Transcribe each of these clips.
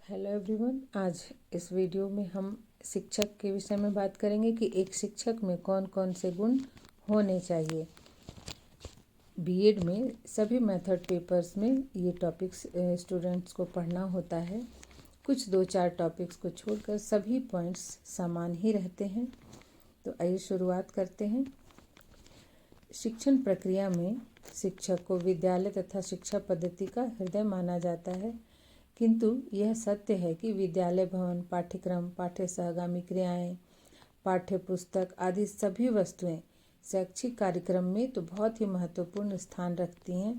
Hello everyone, आज इस video में हम शिक्षक के विषय में बात करेंगे कि एक शिक्षक में कौन कौन से गुण होने चाहिए। बीएड में सभी मेथड पेपर्स में ये टॉपिक्स स्टूडेंट्स को पढ़ना होता है। कुछ 2-4 टॉपिक्स को छोड़कर सभी पॉइंट्स समान ही रहते हैं। तो आइए शुरुआत करते हैं। शिक्षण प्रक्रिया में शिक्षक को विद्यालय तथा शिक्षा पद्धति का हृदय माना जाता है, किंतु यह सत्य है कि विद्यालय भवन, पाठ्यक्रम, पाठ्य सहगामी क्रियाएं, पाठ्य पुस्तक आदि सभी वस्तुएं शैक्षिक कार्यक्रम में तो बहुत ही महत्वपूर्ण स्थान रखती हैं,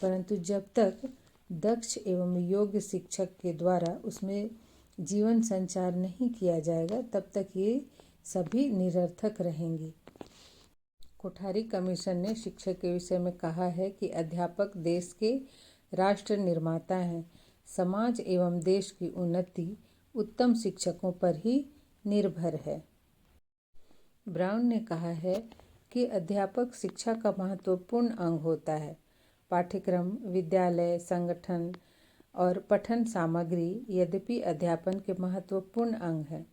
परंतु जब तक दक्ष एवं योग्य शिक्षक के द्वारा उसमें जीवन संचार नहीं किया जाएगा, तब तक ये सभी निरर्थक रहेंगी। कोठारी कमीशन ने शिक्षक के विषय में कहा है कि अध्यापक देश के राष्ट्र निर्माता हैं। समाज एवं देश की उन्नति उत्तम शिक्षकों पर ही निर्भर है। ब्राउन ने कहा है कि अध्यापक शिक्षा का महत्वपूर्ण अंग होता है। पाठ्यक्रम, विद्यालय, संगठन और पठन सामग्री यद्यपि अध्यापन के महत्वपूर्ण अंग हैं,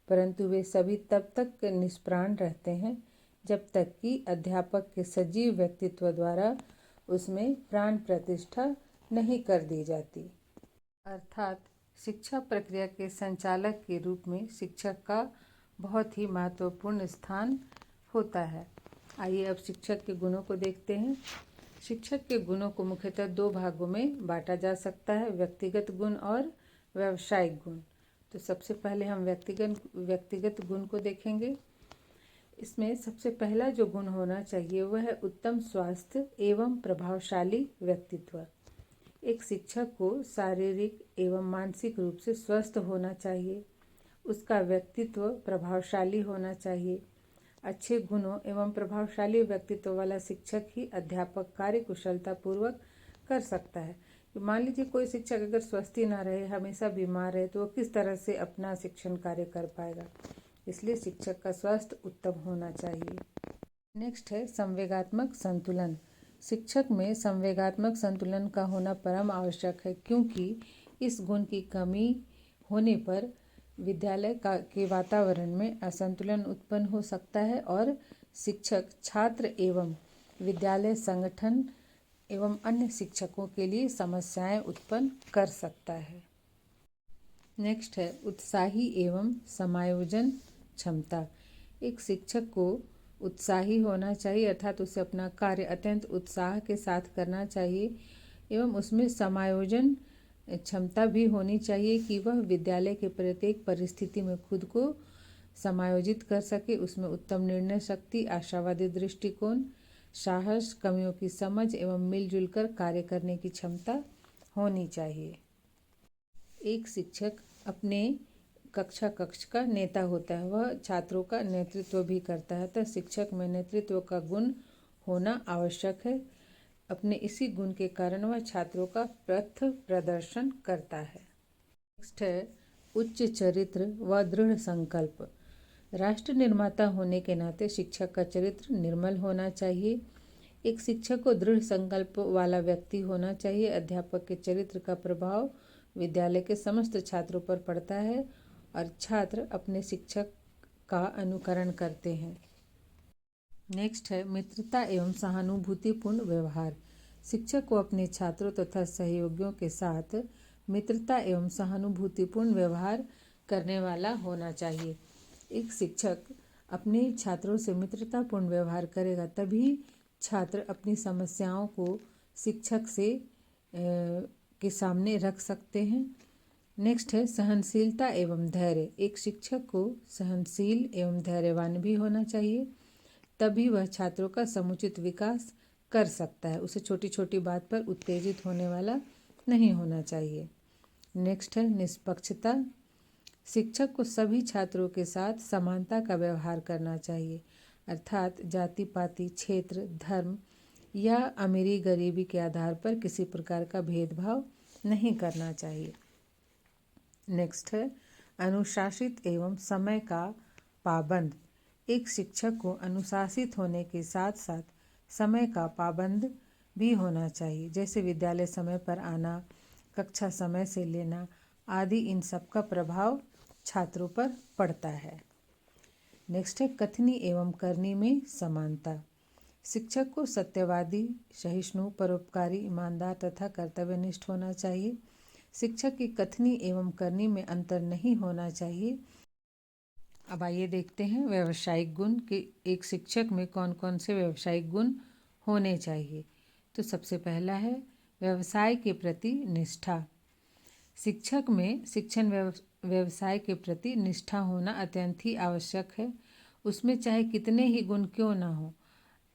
परंतु वे सभी तब तक निष्प्राण रहते हैं जब तक कि अध्यापक के सजीव व्यक्तित्व द्वारा उसमें प्राण प्रतिष्ठा नहीं कर दी जाती। अर्थात शिक्षा प्रक्रिया के संचालक के रूप में शिक्षक का बहुत ही महत्वपूर्ण स्थान होता है। आइए अब शिक्षक के गुणों को देखते हैं। शिक्षक के गुणों को मुख्यतः 2 भागों में बांटा जा सकता है, व्यक्तिगत गुण और व्यावसायिक गुण। तो सबसे पहले हम व्यक्तिगत गुण को देखेंगे। इसमें सबसे पहला जो गुण होना चाहिए वह है उत्तम स्वास्थ्य एवं प्रभावशाली व्यक्तित्व। एक शिक्षक को शारीरिक एवं मानसिक रूप से स्वस्थ होना चाहिए। उसका व्यक्तित्व प्रभावशाली होना चाहिए। अच्छे गुणों एवं प्रभावशाली व्यक्तित्व वाला शिक्षक ही अध्यापक कार्य कुशलतापूर्वक कर सकता है। मान लीजिए कोई शिक्षक अगर स्वस्थ ही ना रहे, हमेशा बीमार रहे, तो वो किस तरह से अपना शिक्षण कार्य कर पाएगा। इसलिए शिक्षक का स्वास्थ्य उत्तम होना चाहिए। नेक्स्ट है संवेगात्मक संतुलन। शिक्षक में संवेगात्मक संतुलन का होना परम आवश्यक है, क्योंकि इस गुण की कमी होने पर विद्यालय के वातावरण में असंतुलन उत्पन्न हो सकता है और शिक्षक, छात्र एवं विद्यालय संगठन एवं अन्य शिक्षकों के लिए समस्याएं उत्पन्न कर सकता है। नेक्स्ट है उत्साही एवं समायोजन क्षमता। एक शिक्षक को उत्साही होना चाहिए, अर्थात उसे अपना कार्य अत्यंत उत्साह के साथ करना चाहिए एवं उसमें समायोजन क्षमता भी होनी चाहिए कि वह विद्यालय के प्रत्येक परिस्थिति में खुद को समायोजित कर सके। उसमें उत्तम निर्णय शक्ति, आशावादी दृष्टिकोण, साहस, कमियों की समझ एवं मिलजुल कर कार्य करने की क्षमता होनी चाहिए। एक शिक्षक अपने कक्ष का नेता होता है, वह छात्रों का नेतृत्व भी करता है, तो शिक्षक में नेतृत्व का गुण होना आवश्यक है। अपने इसी गुण के कारण वह छात्रों का पथ प्रदर्शन करता है। नेक्स्ट है उच्च चरित्र व दृढ़ संकल्प। राष्ट्र निर्माता होने के नाते शिक्षक का चरित्र निर्मल होना चाहिए। एक शिक्षक को दृढ़ संकल्प वाला व्यक्ति होना चाहिए। अध्यापक के चरित्र का प्रभाव विद्यालय के समस्त छात्रों पर पड़ता है और छात्र अपने शिक्षक का अनुकरण करते हैं। नेक्स्ट है मित्रता एवं सहानुभूतिपूर्ण व्यवहार। शिक्षक को अपने छात्रों तथा सहयोगियों के साथ मित्रता एवं सहानुभूतिपूर्ण व्यवहार करने वाला होना चाहिए। एक शिक्षक अपने छात्रों से मित्रतापूर्ण व्यवहार करेगा, तभी छात्र अपनी समस्याओं को शिक्षक से के सामने रख सकते हैं। नेक्स्ट है सहनशीलता एवं धैर्य। एक शिक्षक को सहनशील एवं धैर्यवान भी होना चाहिए, तभी वह छात्रों का समुचित विकास कर सकता है। उसे छोटी छोटी बात पर उत्तेजित होने वाला नहीं होना चाहिए। नेक्स्ट है निष्पक्षता। शिक्षक को सभी छात्रों के साथ समानता का व्यवहार करना चाहिए, अर्थात जाति पाति, क्षेत्र, धर्म या अमीरी गरीबी के आधार पर किसी प्रकार का भेदभाव नहीं करना चाहिए। नेक्स्ट है अनुशासित एवं समय का पाबंद। एक शिक्षक को अनुशासित होने के साथ साथ समय का पाबंद भी होना चाहिए, जैसे विद्यालय समय पर आना, कक्षा समय से लेना, आदि इन सब का प्रभाव छात्रों पर पड़ता है। नेक्स्ट है कथनी एवं करनी में समानता। शिक्षक को सत्यवादी, सहिष्णु, परोपकारी, ईमानदार तथा कर्तव्यनिष्ठ होना चाहिए। शिक्षक की कथनी एवं करनी में अंतर नहीं होना चाहिए। अब आइए देखते हैं व्यावसायिक गुण कि एक शिक्षक में कौन कौन से व्यावसायिक गुण होने चाहिए। तो सबसे पहला है व्यवसाय के प्रति निष्ठा। शिक्षक में शिक्षण व्यवसाय के प्रति निष्ठा होना अत्यंत ही आवश्यक है। उसमें चाहे कितने ही गुण क्यों ना हो,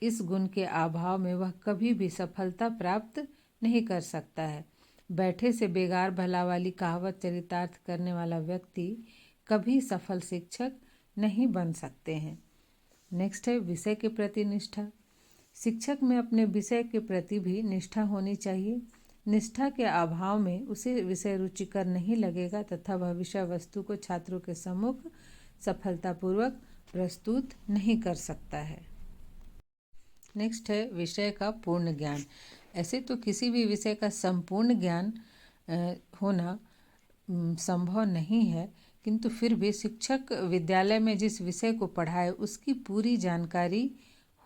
इस गुण के अभाव में वह कभी भी सफलता प्राप्त नहीं कर सकता है। बैठे से बेगार भला वाली कहावत चरितार्थ करने वाला व्यक्ति कभी सफल शिक्षक नहीं बन सकते हैं। नेक्स्ट है विषय के प्रति निष्ठा। शिक्षक में अपने विषय के प्रति भी निष्ठा होनी चाहिए। निष्ठा के अभाव में उसे विषय रुचिकर नहीं लगेगा तथा वह विषय वस्तु को छात्रों के सम्मुख सफलतापूर्वक प्रस्तुत नहीं कर सकता है। नेक्स्ट है विषय का पूर्ण ज्ञान। ऐसे तो किसी भी विषय का संपूर्ण ज्ञान होना संभव नहीं है, किंतु फिर भी शिक्षक विद्यालय में जिस विषय को पढ़ाए उसकी पूरी जानकारी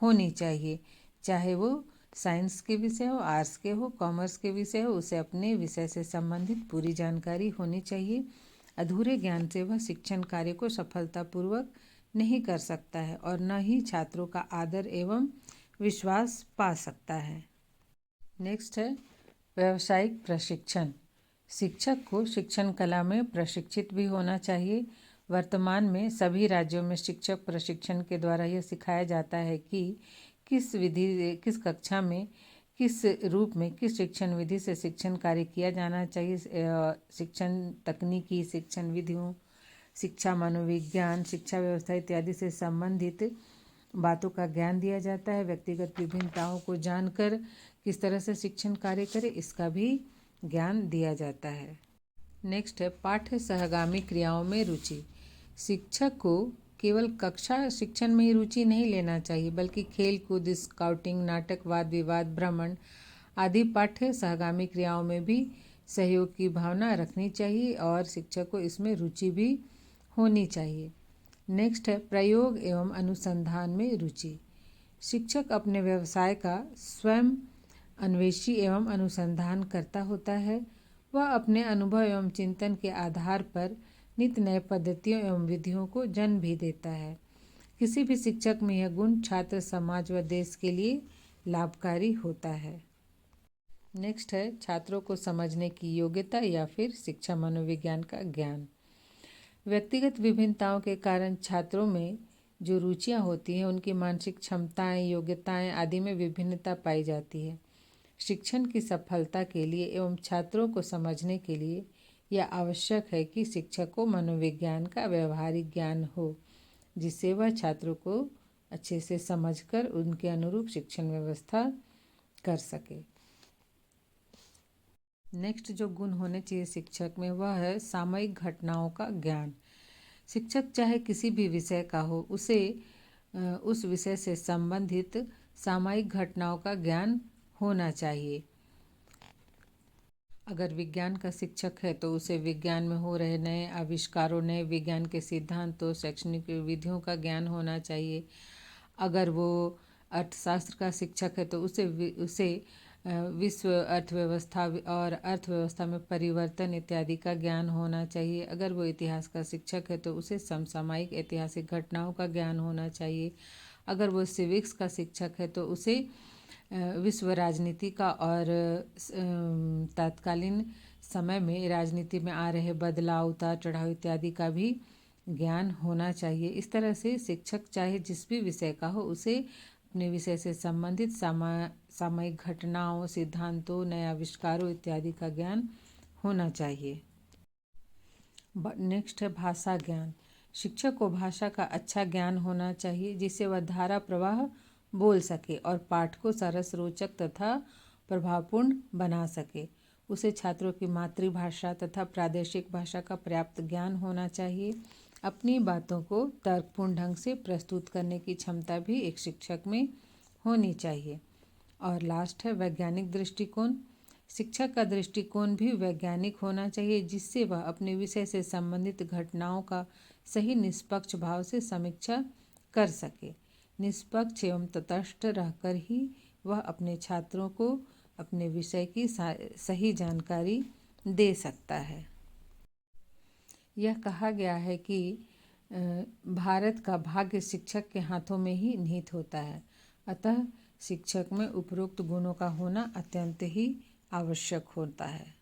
होनी चाहिए। चाहे वो साइंस के विषय हो, आर्ट्स के हो, कॉमर्स के विषय हो, उसे अपने विषय से संबंधित पूरी जानकारी होनी चाहिए। अधूरे ज्ञान से वह शिक्षण कार्य को सफलतापूर्वक नहीं कर सकता है और न ही छात्रों का आदर एवं विश्वास पा सकता है। नेक्स्ट है व्यावसायिक प्रशिक्षण। शिक्षक को शिक्षण कला में प्रशिक्षित भी होना चाहिए। वर्तमान में सभी राज्यों में शिक्षक प्रशिक्षण के द्वारा यह सिखाया जाता है कि किस कक्षा में, किस रूप में, किस शिक्षण विधि से शिक्षण कार्य किया जाना चाहिए। शिक्षण तकनीकी, शिक्षण विधियों, शिक्षा मनोविज्ञान, शिक्षा व्यवस्था इत्यादि से संबंधित बातों का ज्ञान दिया जाता है। व्यक्तिगत विभिन्नताओं को जानकर किस तरह से शिक्षण कार्य करे, इसका भी ज्ञान दिया जाता है। नेक्स्ट है पाठ्य सहगामी क्रियाओं में रुचि। शिक्षक को केवल कक्षा शिक्षण में ही रुचि नहीं लेना चाहिए, बल्कि खेल कूद, स्काउटिंग, नाटक, वाद विवाद, भ्रमण आदि पाठ्य सहगामी क्रियाओं में भी सहयोग की भावना रखनी चाहिए और शिक्षक को इसमें रुचि भी होनी चाहिए। नेक्स्ट है प्रयोग एवं अनुसंधान में रुचि। शिक्षक अपने व्यवसाय का स्वयं अन्वेषी एवं अनुसंधान करता होता है। वह अपने अनुभव एवं चिंतन के आधार पर नित्य नए पद्धतियों एवं विधियों को जन्म भी देता है। किसी भी शिक्षक में यह गुण छात्र, समाज व देश के लिए लाभकारी होता है। नेक्स्ट है छात्रों को समझने की योग्यता या फिर शिक्षा मनोविज्ञान का ज्ञान। व्यक्तिगत विभिन्नताओं के कारण छात्रों में जो रुचियां होती हैं, उनकी मानसिक क्षमताएं, योग्यताएं आदि में विभिन्नता पाई जाती है। शिक्षण की सफलता के लिए एवं छात्रों को समझने के लिए यह आवश्यक है कि शिक्षक को मनोविज्ञान का व्यवहारिक ज्ञान हो, जिससे वह छात्रों को अच्छे से समझकर उनके अनुरूप शिक्षण व्यवस्था कर सके। नेक्स्ट जो गुण होने चाहिए शिक्षक में, वह है सामयिक घटनाओं का ज्ञान। शिक्षक चाहे किसी भी विषय का हो, उसे उस विषय से संबंधित सामयिक घटनाओं का ज्ञान होना चाहिए। अगर विज्ञान का शिक्षक है तो उसे विज्ञान में हो रहे नए आविष्कारों, नए विज्ञान के सिद्धांतों, शैक्षणिक विधियों का ज्ञान होना चाहिए। अगर वो अर्थशास्त्र का शिक्षक है तो उसे विश्व अर्थव्यवस्था और अर्थव्यवस्था में परिवर्तन इत्यादि का ज्ञान होना चाहिए। अगर वो इतिहास का शिक्षक है तो उसे समसामयिक ऐतिहासिक घटनाओं का ज्ञान होना चाहिए। अगर वो सिविक्स का शिक्षक है तो उसे विश्व राजनीति का और तत्कालीन समय में राजनीति में आ रहे बदलाव, उतार चढ़ाव इत्यादि का भी ज्ञान होना चाहिए। इस तरह से शिक्षक चाहे जिस भी विषय का हो, उसे अपने विषय से संबंधित सामयिक घटनाओं, सिद्धांतों, नए आविष्कारों इत्यादि का ज्ञान होना चाहिए। नेक्स्ट है भाषा ज्ञान। शिक्षक को भाषा का अच्छा ज्ञान होना चाहिए, जिससे वह धारा प्रवाह बोल सके और पाठ को सरस, रोचक तथा प्रभावपूर्ण बना सके। उसे छात्रों की मातृभाषा तथा प्रादेशिक भाषा का पर्याप्त ज्ञान होना चाहिए। अपनी बातों को तर्कपूर्ण ढंग से प्रस्तुत करने की क्षमता भी एक शिक्षक में होनी चाहिए। और लास्ट है वैज्ञानिक दृष्टिकोण। शिक्षक का दृष्टिकोण भी वैज्ञानिक होना चाहिए, जिससे वह अपने विषय से संबंधित घटनाओं का सही निष्पक्ष भाव से समीक्षा कर सके। निष्पक्ष एवं तटस्थ रहकर ही वह अपने छात्रों को अपने विषय की सही जानकारी दे सकता है। यह कहा गया है कि भारत का भाग्य शिक्षक के हाथों में ही निहित होता है, अतः शिक्षक में उपरोक्त गुणों का होना अत्यंत ही आवश्यक होता है।